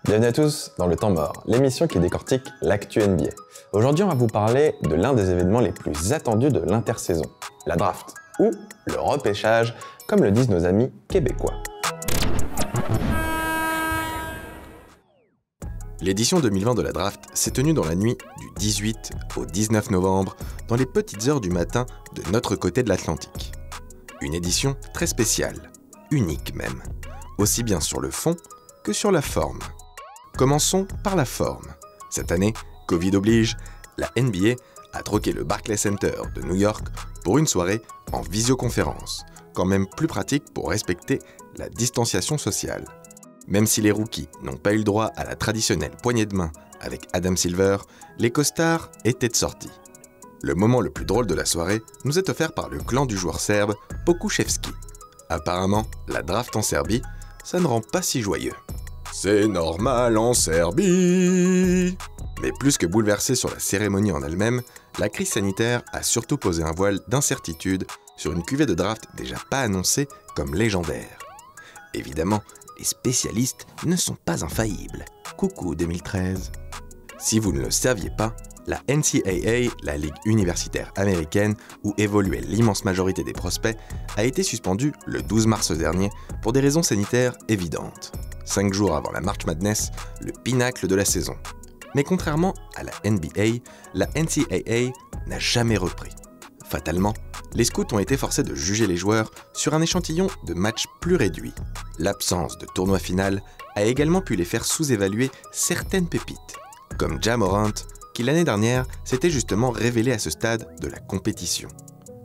Bienvenue à tous dans Le Temps Mort, l'émission qui décortique l'actu NBA. Aujourd'hui, on va vous parler de l'un des événements les plus attendus de l'intersaison, la draft, ou le repêchage, comme le disent nos amis québécois. L'édition 2020 de la draft s'est tenue dans la nuit du 18 au 19 novembre, dans les petites heures du matin de notre côté de l'Atlantique. Une édition très spéciale, unique même, aussi bien sur le fond que sur la forme. Commençons par la forme. Cette année, Covid oblige, la NBA a troqué le Barclays Center de New York pour une soirée en visioconférence, quand même plus pratique pour respecter la distanciation sociale. Même si les rookies n'ont pas eu le droit à la traditionnelle poignée de main avec Adam Silver, les costards étaient de sortie. Le moment le plus drôle de la soirée nous est offert par le clan du joueur serbe Pokuševski. Apparemment, la draft en Serbie, ça ne rend pas si joyeux. C'est normal en Serbie. Mais plus que bouleversée sur la cérémonie en elle-même, la crise sanitaire a surtout posé un voile d'incertitude sur une cuvée de draft déjà pas annoncée comme légendaire. Évidemment, les spécialistes ne sont pas infaillibles. Coucou 2013. Si vous ne le saviez pas, la NCAA, la ligue universitaire américaine où évoluait l'immense majorité des prospects, a été suspendue le 12 mars dernier pour des raisons sanitaires évidentes. 5 jours avant la March Madness, le pinacle de la saison. Mais contrairement à la NBA, la NCAA n'a jamais repris. Fatalement, les scouts ont été forcés de juger les joueurs sur un échantillon de matchs plus réduit. L'absence de tournoi final a également pu les faire sous-évaluer certaines pépites, comme Ja Morant, qui l'année dernière s'était justement révélé à ce stade de la compétition.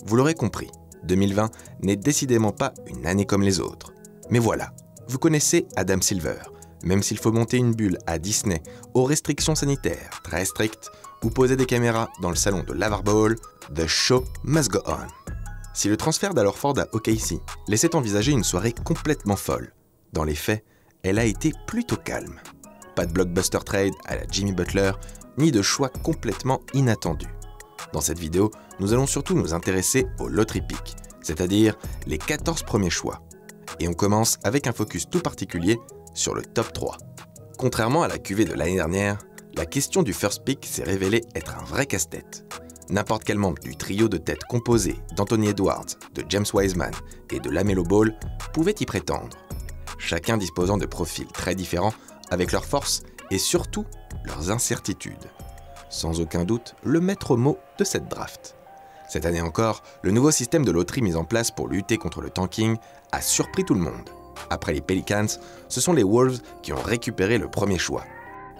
Vous l'aurez compris, 2020 n'est décidément pas une année comme les autres. Mais voilà, vous connaissez Adam Silver, même s'il faut monter une bulle à Disney aux restrictions sanitaires très strictes ou poser des caméras dans le salon de LaVar Ball, the show must go on. Si le transfert d'Al-Horford à OKC laissait envisager une soirée complètement folle, dans les faits, elle a été plutôt calme. Pas de blockbuster trade à la Jimmy Butler, ni de choix complètement inattendus. Dans cette vidéo, nous allons surtout nous intéresser au lottery pick, c'est-à-dire les 14 premiers choix. Et on commence avec un focus tout particulier sur le top 3. Contrairement à la cuvée de l'année dernière, la question du first pick s'est révélée être un vrai casse-tête. N'importe quel membre du trio de tête composé d'Anthony Edwards, de James Wiseman et de LaMelo Ball pouvait y prétendre. Chacun disposant de profils très différents avec leurs forces et surtout leurs incertitudes. Sans aucun doute, le maître mot de cette draft. Cette année encore, le nouveau système de loterie mis en place pour lutter contre le tanking a surpris tout le monde. Après les Pelicans, ce sont les Wolves qui ont récupéré le premier choix.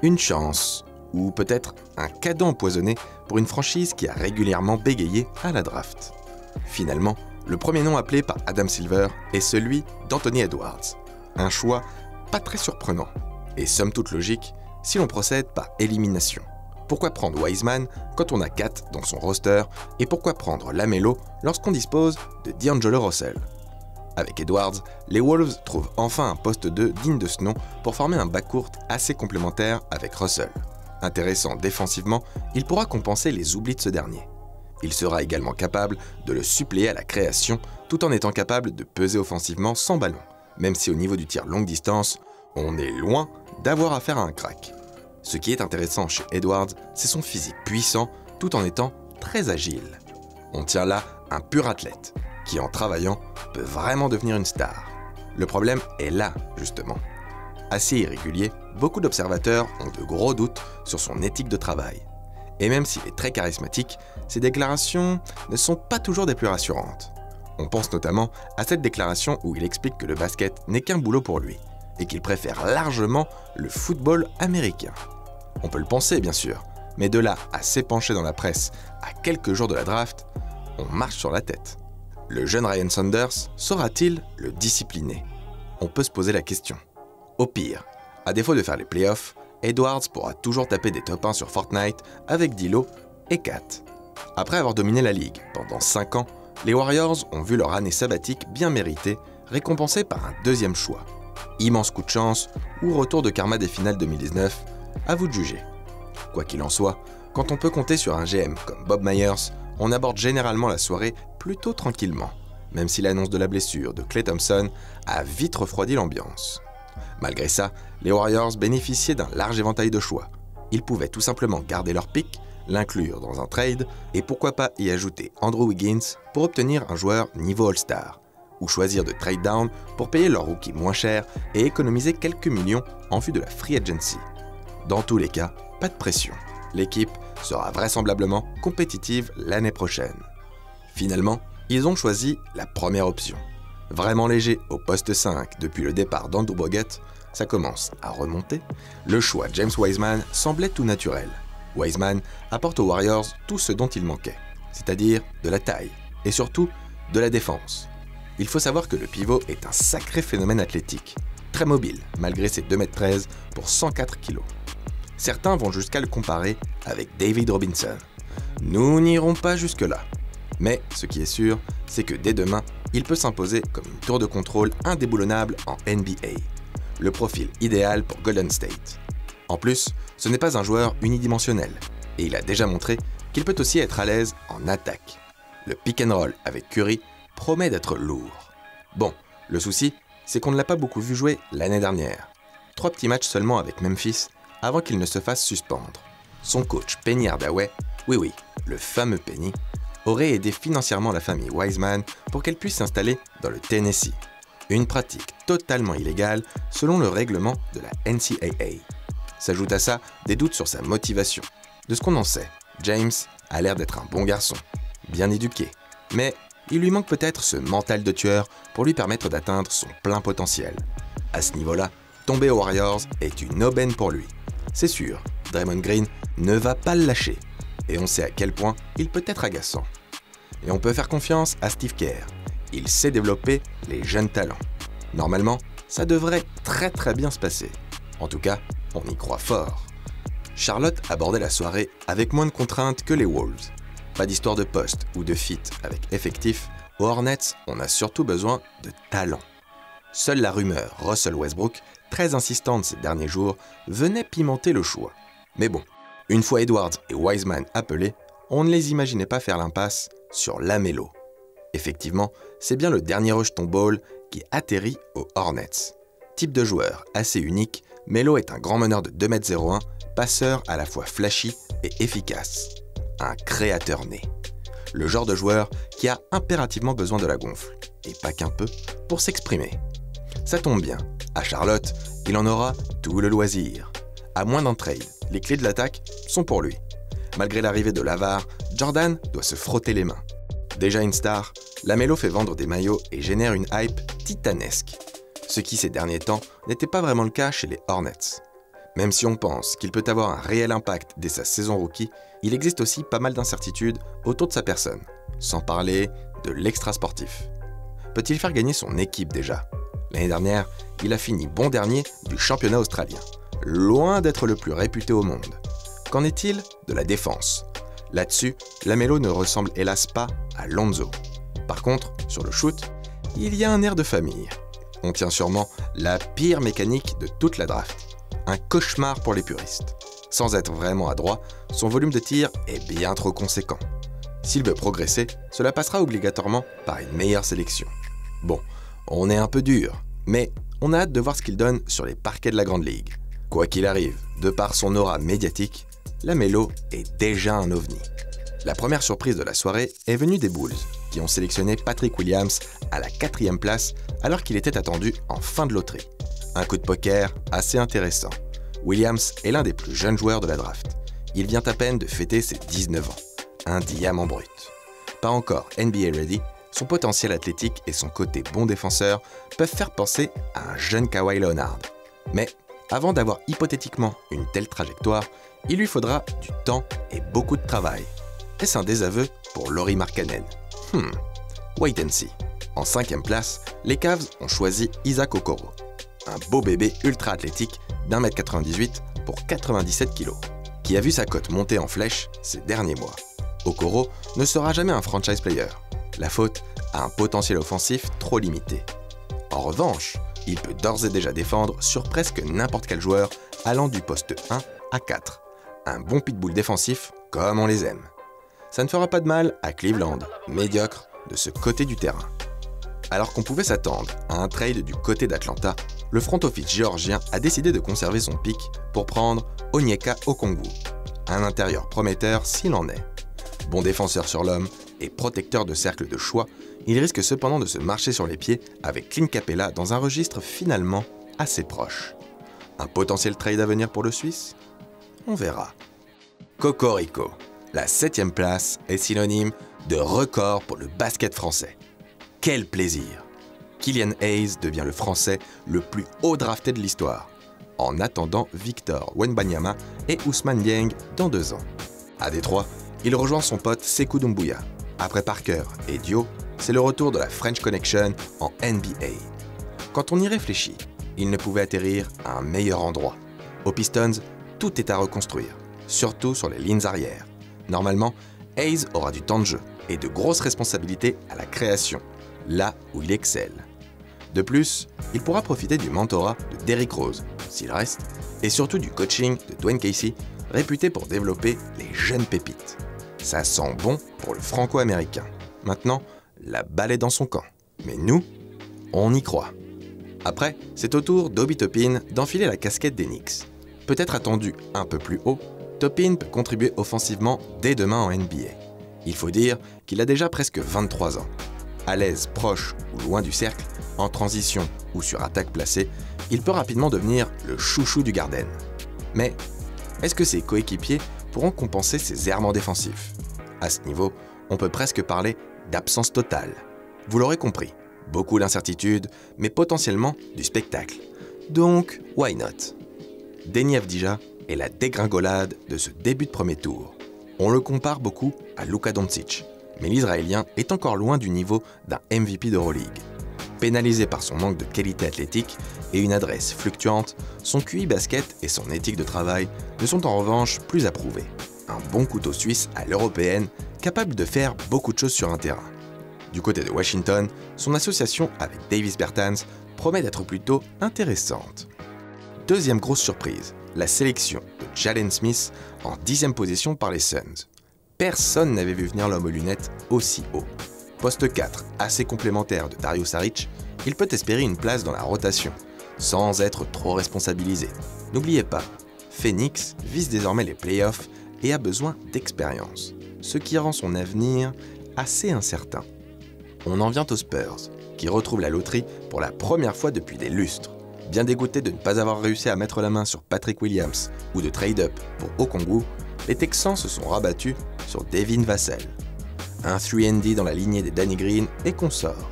Une chance, ou peut-être un cadeau empoisonné pour une franchise qui a régulièrement bégayé à la draft. Finalement, le premier nom appelé par Adam Silver est celui d'Anthony Edwards. Un choix pas très surprenant, et somme toute logique si l'on procède par élimination. Pourquoi prendre Wiseman quand on a 4 dans son roster et pourquoi prendre LaMelo lorsqu'on dispose de D'Angelo Russell? Avec Edwards, les Wolves trouvent enfin un poste 2 digne de ce nom pour former un backcourt assez complémentaire avec Russell. Intéressant défensivement, il pourra compenser les oublis de ce dernier. Il sera également capable de le suppléer à la création tout en étant capable de peser offensivement sans ballon, même si au niveau du tir longue distance, on est loin d'avoir affaire à un crack. Ce qui est intéressant chez Edwards, c'est son physique puissant tout en étant très agile. On tient là un pur athlète, qui en travaillant peut vraiment devenir une star. Le problème est là, justement. Assez irrégulier, beaucoup d'observateurs ont de gros doutes sur son éthique de travail. Et même s'il est très charismatique, ses déclarations ne sont pas toujours des plus rassurantes. On pense notamment à cette déclaration où il explique que le basket n'est qu'un boulot pour lui, et qu'il préfère largement le football américain. On peut le penser, bien sûr, mais de là à s'épancher dans la presse à quelques jours de la draft, on marche sur la tête. Le jeune Ryan Saunders saura-t-il le discipliner? On peut se poser la question. Au pire, à défaut de faire les playoffs, Edwards pourra toujours taper des top 1 sur Fortnite avec D'Lo et Kat. Après avoir dominé la ligue pendant 5 ans, les Warriors ont vu leur année sabbatique bien méritée, récompensée par un deuxième choix. Immense coup de chance ou retour de karma des finales 2019, à vous de juger. Quoi qu'il en soit, quand on peut compter sur un GM comme Bob Myers, on aborde généralement la soirée plutôt tranquillement, même si l'annonce de la blessure de Klay Thompson a vite refroidi l'ambiance. Malgré ça, les Warriors bénéficiaient d'un large éventail de choix. Ils pouvaient tout simplement garder leur pick, l'inclure dans un trade et pourquoi pas y ajouter Andrew Wiggins pour obtenir un joueur niveau All-Star, ou choisir de trade down pour payer leur rookie moins cher et économiser quelques millions en vue de la free agency. Dans tous les cas, pas de pression. L'équipe sera vraisemblablement compétitive l'année prochaine. Finalement, ils ont choisi la première option. Vraiment léger au poste 5 depuis le départ d'Andrew Bogut, ça commence à remonter, le choix James Wiseman semblait tout naturel. Wiseman apporte aux Warriors tout ce dont il manquait, c'est-à-dire de la taille et surtout de la défense. Il faut savoir que le pivot est un sacré phénomène athlétique, très mobile malgré ses 2,13 m pour 104 kg. Certains vont jusqu'à le comparer avec David Robinson. Nous n'irons pas jusque-là. Mais ce qui est sûr, c'est que dès demain, il peut s'imposer comme une tour de contrôle indéboulonnable en NBA. Le profil idéal pour Golden State. En plus, ce n'est pas un joueur unidimensionnel, et il a déjà montré qu'il peut aussi être à l'aise en attaque. Le pick and roll avec Curry promet d'être lourd. Bon, le souci, c'est qu'on ne l'a pas beaucoup vu jouer l'année dernière. 3 petits matchs seulement avec Memphis avant qu'il ne se fasse suspendre. Son coach Penny Hardaway, oui, le fameux Penny, aurait aidé financièrement la famille Wiseman pour qu'elle puisse s'installer dans le Tennessee. Une pratique totalement illégale selon le règlement de la NCAA. S'ajoute à ça des doutes sur sa motivation. De ce qu'on en sait, James a l'air d'être un bon garçon, bien éduqué, mais il lui manque peut-être ce mental de tueur pour lui permettre d'atteindre son plein potentiel. À ce niveau-là, tomber aux Warriors est une aubaine pour lui. C'est sûr, Draymond Green ne va pas le lâcher, et on sait à quel point il peut être agaçant. Et on peut faire confiance à Steve Kerr. Il sait développer les jeunes talents. Normalement, ça devrait très bien se passer. En tout cas, on y croit fort. Charlotte abordait la soirée avec moins de contraintes que les Wolves. Pas d'histoire de poste ou de fit avec effectif, aux Hornets, on a surtout besoin de talent. Seule la rumeur Russell Westbrook, très insistante ces derniers jours, venait pimenter le choix. Mais bon, une fois Edwards et Wiseman appelés, on ne les imaginait pas faire l'impasse sur LaMelo. Effectivement, c'est bien le dernier rejeton ball qui atterrit aux Hornets. Type de joueur assez unique, Melo est un grand meneur de 2,01 m, passeur à la fois flashy et efficace. Un créateur né. Le genre de joueur qui a impérativement besoin de la gonfle, et pas qu'un peu, pour s'exprimer. Ça tombe bien, à Charlotte, il en aura tout le loisir. À moins d'un trade, les clés de l'attaque sont pour lui. Malgré l'arrivée de l'avare, Jordan doit se frotter les mains. Déjà une star, LaMelo fait vendre des maillots et génère une hype titanesque. Ce qui ces derniers temps n'était pas vraiment le cas chez les Hornets. Même si on pense qu'il peut avoir un réel impact dès sa saison rookie, il existe aussi pas mal d'incertitudes autour de sa personne, sans parler de l'extra-sportif. Peut-il faire gagner son équipe déjà ? L'année dernière, il a fini bon dernier du championnat australien, loin d'être le plus réputé au monde. Qu'en est-il de la défense ? Là-dessus, LaMelo ne ressemble hélas pas à Lonzo. Par contre, sur le shoot, il y a un air de famille. On tient sûrement la pire mécanique de toute la draft. Un cauchemar pour les puristes. Sans être vraiment adroit, son volume de tir est bien trop conséquent. S'il veut progresser, cela passera obligatoirement par une meilleure sélection. Bon, on est un peu dur, mais on a hâte de voir ce qu'il donne sur les parquets de la Grande Ligue. Quoi qu'il arrive, de par son aura médiatique, LaMelo est déjà un ovni. La première surprise de la soirée est venue des Bulls, qui ont sélectionné Patrick Williams à la 4e place alors qu'il était attendu en fin de loterie. Un coup de poker assez intéressant. Williams est l'un des plus jeunes joueurs de la draft. Il vient à peine de fêter ses 19 ans. Un diamant brut. Pas encore NBA ready, son potentiel athlétique et son côté bon défenseur peuvent faire penser à un jeune Kawhi Leonard. Mais avant d'avoir hypothétiquement une telle trajectoire, il lui faudra du temps et beaucoup de travail. Est-ce un désaveu pour Lauri Markkanen ? Wait and see. En 5e place, les Cavs ont choisi Isaac Okoro. Un beau bébé ultra athlétique d'1,98 m pour 97 kg, qui a vu sa cote monter en flèche ces derniers mois. Okoro ne sera jamais un franchise player. La faute à un potentiel offensif trop limité. En revanche, il peut d'ores et déjà défendre sur presque n'importe quel joueur allant du poste 1 à 4. Un bon pitbull défensif comme on les aime. Ça ne fera pas de mal à Cleveland, médiocre de ce côté du terrain. Alors qu'on pouvait s'attendre à un trade du côté d'Atlanta, le front office géorgien a décidé de conserver son pic pour prendre Onyeka Okongwu, un intérieur prometteur s'il en est. Bon défenseur sur l'homme et protecteur de cercle de choix, il risque cependant de se marcher sur les pieds avec Clint Capela dans un registre finalement assez proche. Un potentiel trade à venir pour le Suisse ? On verra. Cocorico, la 7e place est synonyme de record pour le basket français. Quel plaisir! Killian Hayes devient le Français le plus haut drafté de l'histoire, en attendant Victor Wembanyama et Ousmane Dieng dans 2 ans. À Détroit, il rejoint son pote Sekou Doumbouya. Après Parker et Dio, c'est le retour de la French Connection en NBA. Quand on y réfléchit, il ne pouvait atterrir à un meilleur endroit. Aux Pistons, tout est à reconstruire, surtout sur les lignes arrières. Normalement, Hayes aura du temps de jeu et de grosses responsabilités à la création, là où il excelle. De plus, il pourra profiter du mentorat de Derrick Rose, s'il reste, et surtout du coaching de Dwayne Casey, réputé pour développer les jeunes pépites. Ça sent bon pour le franco-américain. Maintenant, la balle est dans son camp. Mais nous, on y croit. Après, c'est au tour d'Obi Toppin d'enfiler la casquette des Knicks. Peut-être attendu un peu plus haut, Toppin peut contribuer offensivement dès demain en NBA. Il faut dire qu'il a déjà presque 23 ans. À l'aise, proche ou loin du cercle, en transition ou sur attaque placée, il peut rapidement devenir le chouchou du Garden. Mais est-ce que ses coéquipiers pourront compenser ses errements défensifs ? À ce niveau, on peut presque parler d'absence totale. Vous l'aurez compris, beaucoup d'incertitudes, mais potentiellement du spectacle. Donc, why not ? Deni Avdija est la dégringolade de ce début de premier tour. On le compare beaucoup à Luka Doncic, mais l'Israélien est encore loin du niveau d'un MVP d'Euroleague. Pénalisé par son manque de qualité athlétique et une adresse fluctuante, son QI basket et son éthique de travail ne sont en revanche plus approuvés. Un bon couteau suisse à l'européenne, capable de faire beaucoup de choses sur un terrain. Du côté de Washington, son association avec Davis Bertans promet d'être plutôt intéressante. Deuxième grosse surprise, la sélection de Jalen Smith en 10e position par les Suns. Personne n'avait vu venir l'homme aux lunettes aussi haut. Poste 4, assez complémentaire de Dario Saric, il peut espérer une place dans la rotation, sans être trop responsabilisé. N'oubliez pas, Phoenix vise désormais les playoffs et a besoin d'expérience, ce qui rend son avenir assez incertain. On en vient aux Spurs, qui retrouvent la loterie pour la première fois depuis des lustres. Bien dégoûtés de ne pas avoir réussi à mettre la main sur Patrick Williams ou de trade-up pour Okongwu, les Texans se sont rabattus sur Devin Vassell. Un 3&D dans la lignée des Danny Green et consorts.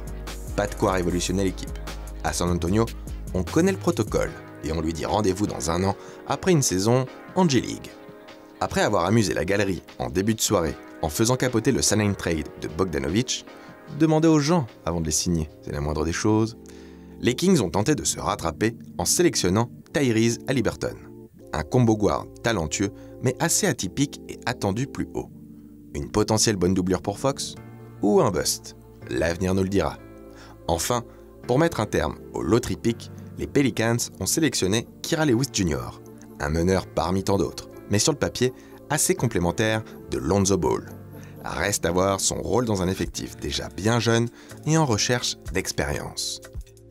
Pas de quoi révolutionner l'équipe. À San Antonio, on connaît le protocole et on lui dit rendez-vous dans 1 an après une saison en G-League. Après avoir amusé la galerie en début de soirée en faisant capoter le sign trade de Bogdanovic, demandez aux gens avant de les signer, c'est la moindre des choses. Les Kings ont tenté de se rattraper en sélectionnant Tyrese Haliburton, un combo guard talentueux mais assez atypique et attendu plus haut. Une potentielle bonne doublure pour Fox ou un bust? L'avenir nous le dira. Enfin, pour mettre un terme au loterie pick, les Pelicans ont sélectionné Kira Lewis Jr., un meneur parmi tant d'autres, mais sur le papier assez complémentaire de Lonzo Ball. Reste à voir son rôle dans un effectif déjà bien jeune et en recherche d'expérience.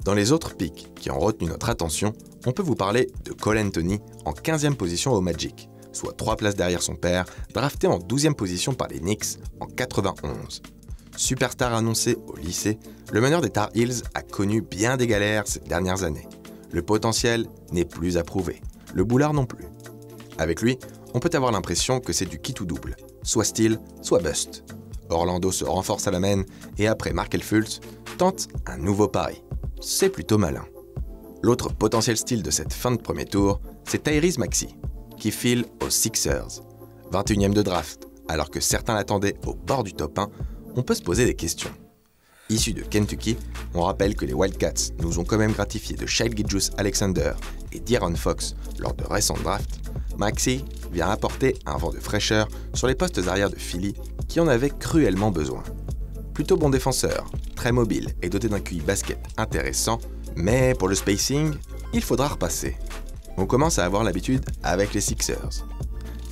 Dans les autres picks qui ont retenu notre attention, on peut vous parler de Cole Anthony en 15e position au Magic, soit 3 places derrière son père, drafté en 12e position par les Knicks en 91. Superstar annoncé au lycée, le meneur des Tar Heels a connu bien des galères ces dernières années. Le potentiel n'est plus à prouver, le boulard non plus. Avec lui, on peut avoir l'impression que c'est du qui tout double, soit steal, soit bust. Orlando se renforce à la main et après Markelle Fultz, tente un nouveau pari. C'est plutôt malin. L'autre potentiel style de cette fin de premier tour, c'est Tyrese Maxey, qui file aux Sixers. 21e de draft, alors que certains l'attendaient au bord du top 1, on peut se poser des questions. Issu de Kentucky, on rappelle que les Wildcats nous ont quand même gratifié de Shai Gilgeous-Alexander et d'Aaron Fox lors de récents drafts. Maxey vient apporter un vent de fraîcheur sur les postes arrière de Philly qui en avaient cruellement besoin. Plutôt bon défenseur, très mobile et doté d'un QI basket intéressant, mais pour le spacing, il faudra repasser. On commence à avoir l'habitude avec les Sixers.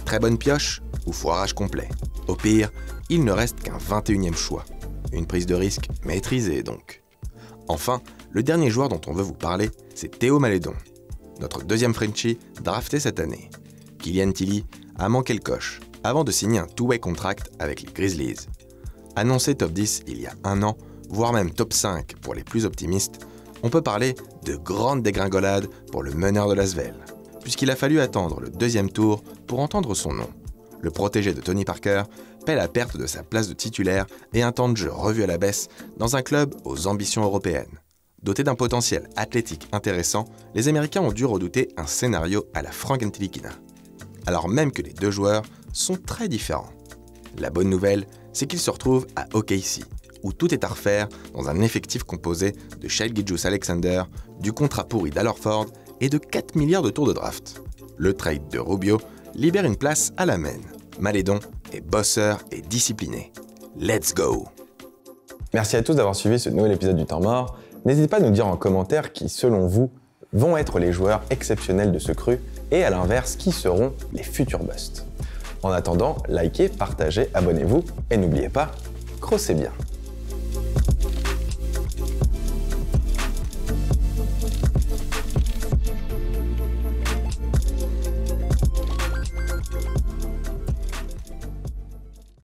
Très bonne pioche ou foirage complet. Au pire, il ne reste qu'un 21e choix. Une prise de risque maîtrisée donc. Enfin, Le dernier joueur dont on veut vous parler, c'est Théo Malédon, notre deuxième Frenchie drafté cette année. Killian Tilly a manqué le coche avant de signer un two-way contract avec les Grizzlies. Annoncé top 10 il y a un an, voire même top 5 pour les plus optimistes, on peut parler de grande dégringolade pour le meneur de Lasvel, puisqu'il a fallu attendre le deuxième tour pour entendre son nom. Le protégé de Tony Parker paie la perte de sa place de titulaire et un temps de jeu revu à la baisse dans un club aux ambitions européennes. Doté d'un potentiel athlétique intéressant, les Américains ont dû redouter un scénario à la Frank Ntilikina, alors même que les deux joueurs sont très différents. La bonne nouvelle, c'est qu'ils se retrouvent à OKC, où tout est à refaire dans un effectif composé de Shai Gilgeous-Alexander, du contrat pourri d'Al Horford et de 4 milliards de tours de draft. Le trade de Rubio libère une place à la main. Malédon est bosseur et discipliné. Let's go! Merci à tous d'avoir suivi ce nouvel épisode du Temps Mort. N'hésitez pas à nous dire en commentaire qui, selon vous, vont être les joueurs exceptionnels de ce cru et à l'inverse, qui seront les futurs busts. En attendant, likez, partagez, abonnez-vous et n'oubliez pas, crossez bien.